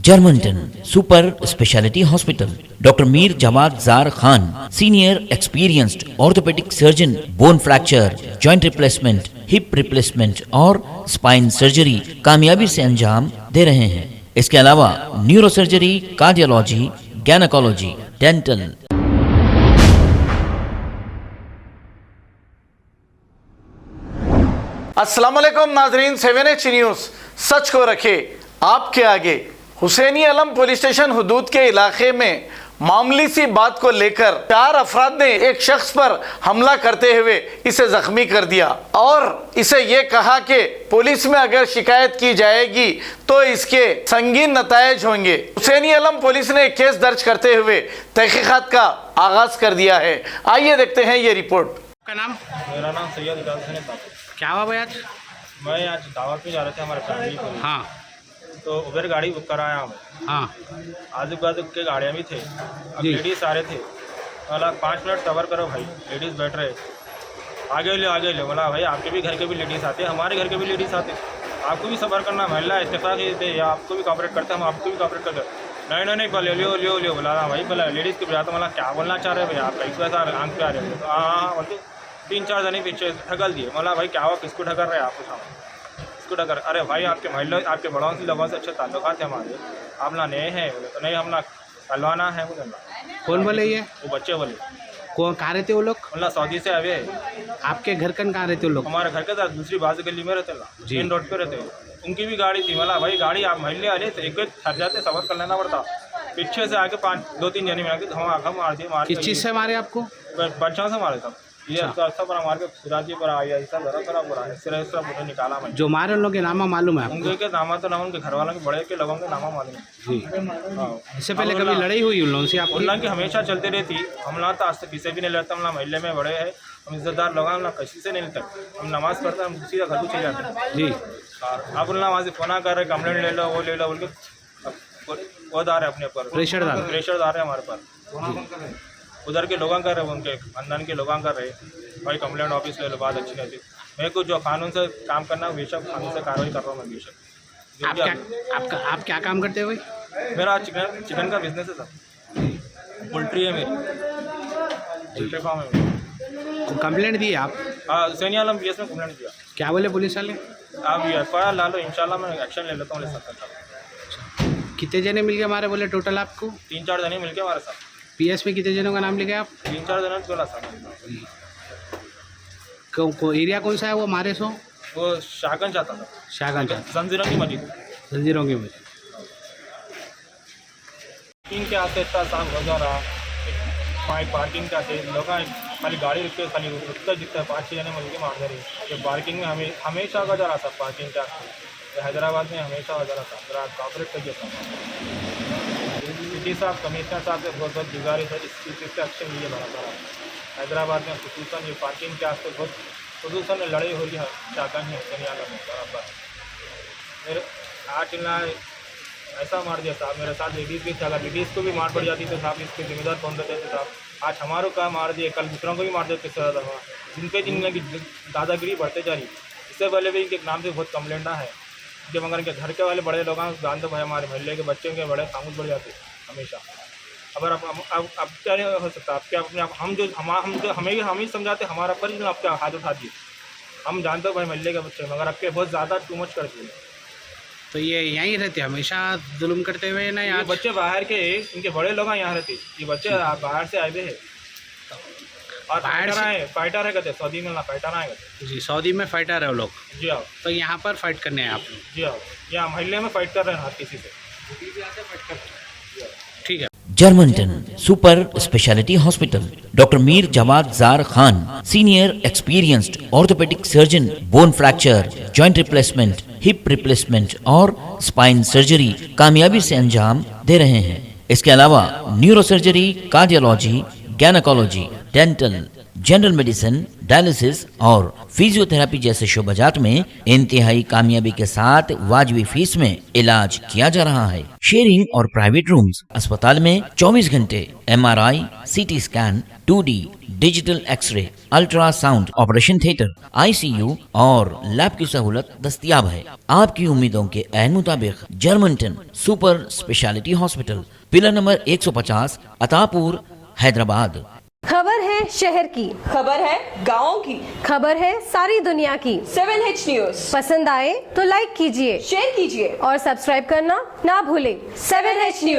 Germanton super speciality hospital, doctor Mir Jawad Zar Khan, senior experienced orthopaedic surgeon, bone fracture, joint replacement, hip replacement और spine surgery कामयाबी से अंजाम दे रहे हैं। इसके अलावा neuro surgery, cardiology, gynaecology, dental. अस्सलाम वालेकुम नाजरीन, 7H न्यूज़ सच को रखे आपके आगे। हुसैनी अलम पुलिस स्टेशन हुदूद के इलाके में मामूली सी बात को लेकर 4 अफराद ने एक शख्स पर हमला करते हुए इसे जख्मी कर दिया और इसे ये कहा कि पुलिस में अगर शिकायत की जाएगी तो इसके संगीन नतायज होंगे। हुसैनी अलम पुलिस ने केस दर्ज करते हुए तहकीकात का आगाज कर दिया है। आइए देखते हैं ये रिपोर्ट। का नाम? मेरा नाम सैयद इजाज़ हुसैन था। क्या हुआ भाई आज? मैं आज दावत में जा रहे थे हमारे फैमिली को। हाँ तो उबर गाड़ी बुक कराया हमें। हाँ आजू बाजू के गाड़ियाँ भी थे, अब जी। लेडीज़ सारे थे। बोला 5 मिनट सबर करो भाई, लेडीज़ बैठ रहे, आगे ले। बोला भाई आपके भी घर के भी लेडीज़ आते, हमारे घर के भी लेडीज़ आते, आपको भी सबर करना, महिला इत्तेफाक थे या आपको भी कॉपरेट करते, हम आपको भी कॉपरेट करते। नहीं लियो बोला भाई, बोला लेडीज़ के बजाते मला क्या बोलना चाह रहे भाई, आप कैसे ऐसा आंख पे आ रहे हो? हाँ बोलते 3-4 जने पीछे ढकल दिए। बोला भाई क्या हुआ, किसको ढकल रहे आपको सामने? ढकर? अरे भाई आपके महिला आपके बड़ों से लोगों से अच्छे ताल्लुकात है हमारे, आप ना नए हैं? बोले तो नहीं, हम ना हलवाना है। बोले कौन बोले ये? वो बच्चे बोले। कौन कहाँ रहते वो लोग? बोला सऊदी से आए। आपके घर कहाँ रहते वो लोग? हमारे घर के साथ दूसरी बाजू गली में रहते, मेन रोड पे रहते। उनकी भी गाड़ी थी। बोला भाई गाड़ी आप महिला वाले थे, एक थक जाते, सबर कर लेना पड़ता। पीछे से आके 2-3 जने मिला के हम मार दिए। किस चीज़ से मारे आपको? बच्चों से मारे सब। ये सब पर हमारे सिराजी पर आया, ऐसा जरा बुरा है, सिरा बुरा निकाला मैं। जो मारे उन लोग के नाम मालूम है आपको? उनके नामा तो ना, उनके घर वालों के बड़े के लोगों के नामा मालूम है जी। हाँ। इससे पहले कभी लड़ाई हुई उन लोगों से आपकी? उन की हमेशा चलती रहती। हम ना तो आज तक किसी भी नहीं लड़ता, हम ना महल्ले में बड़े हैं, हम इज्जतदार लोग, हम ना किसी से नहीं लड़ते, हम नमाज़ पढ़ते, हम सीधा घर को चले जाते हैं जी। आप उन वहाँ से फ़ोन कर रहे, कंप्लेंट ले लो, वो ले लो, बोल के वो दार है अपने ऊपर, प्रेशर दार है हमारे पर। उधर के लोग कर रहे, उनके खानदान के लोग कर रहे, भाई कंप्लेंट ऑफिस ले लो, बात अच्छी नहीं थी। मेरे को जो कानून से काम करना, बेशक कानून से कार्रवाई कर रहा हूँ मैं, बेशक। आप क्या काम करते हो भाई? मेरा चिकन का बिजनेस है सर, पोल्ट्री है मेरी, पोल्ट्री फार्म है मेरी। कंप्लेंट दी आप? हाँ, हुसैनी आलम PS में कंप्लेंट दिया। क्या बोले पुलिस वाले? आप FIR ला लो, इंशाल्लाह मैं एक्शन ले लेता हूँ, ले सकता हूँ। कितने जने मिल के मारे बोले टोटल आपको? 3-4 जने मिल के हमारे साथ। PS में कितने जनों का नाम लिखे आप? 3-4 जने बोला सर। एरिया कौन सा है वो मारे सो? वो शाहगंज आता था, शाहगंज जंजीरों की मस्जिद। जंजीरों की मस्जिद। पार्किंग के आते इतना शाम हो जा रहा, पार्किंग के आते लोग खाली गाड़ी रुकते, खाली रुकता जितना 5-6 जने मिल के मार दे रही। ये पार्किंग में हमेशा हो जा रहा था, पार्किंग के आते हैदराबाद में हमेशा हो जा रहा था। जरा कॉपरेट करिए सिटी साहब, कमिश्नर साहब से बहुत गुजारिश है, इस चीज़ से एक्शन लिए बराबर। हैदराबाद में खुसूसन ये पार्किंग के आसपास बहुत खुसूसन लड़ाई हो रही है, शाहगंज में, हुसैनियाला में बराबर। मेरे 8 ना ऐसा मार दिया साहब, मेरे साथ लेडीज़ भी था, लेडीज़ को भी मार पड़ जाती तो साहब इसके जिम्मेदार कौन देते थे साहब? आज हमारों का मार दिए, कल दूसरों को भी मार देते ज़्यादा। दिन पे दिन की दादागिरी बढ़ते जा रही। इससे पहले भी इनके नाम से बहुत कंप्लेंटा है, जब मगर इनके घर के वाले बड़े लोग हैं जानते भाई, हमारे मोहल्ले के बच्चे के बड़े खामोश बढ़ जाते हमेशा। अगर अब क्या नहीं हो सकता, आप क्या अपने आप हम जो हमें ही समझाते, हमारा पर ही आप क्या हाथ उठा दिए। हम जानते हो भाई मोहल्ले के बच्चे, मगर आपके बहुत ज़्यादा टू मच कर दिए। तो ये यहीं रहते हमेशा जुल्म करते हुए ना? ये बच्चे बाहर के, इनके बड़े लोग यहाँ रहते, ये बच्चे बाहर से आए हुए हैं और फाइटर है कहते, सऊदी में ना फाइटर आए जी। सऊदी में फाइटर है वो लोग? जी हाँ। तो यहाँ पर फाइट करने हैं आप लोग? जी हाँ, यहाँ मोहल्ले में फाइट कर रहे हैं हर किसी से। ठीक है। Germanten super speciality hospital, doctor Mir Jawad Zar Khan, senior experienced orthopaedic surgeon, bone fracture, joint replacement, hip replacement और स्पाइन सर्जरी कामयाबी से अंजाम दे रहे हैं। इसके अलावा neuro surgery, cardiology, gynaecology, dental. General medicine, dialysis और फिजियोथेरेपी जैसे शोबाजात में इंतहाई कामयाबी के साथ वाजबी फीस में इलाज किया जा रहा है। शेयरिंग और प्राइवेट रूम्स। अस्पताल में 24 घंटे MRI, CT scan, 2D digital x ray, ultrasound, operation theatre, ICU और लैब की सहूलत दस्तयाब है। आपकी उम्मीदों के ऐन मुताबिक Germanten super speciality hospital, pillar number 150, Attapur, Hyderabad. खबर है शहर की, खबर है गाँव की, खबर है सारी दुनिया की। 7H न्यूज पसंद आए तो लाइक कीजिए, शेयर कीजिए और सब्सक्राइब करना ना भूलें। 7H news.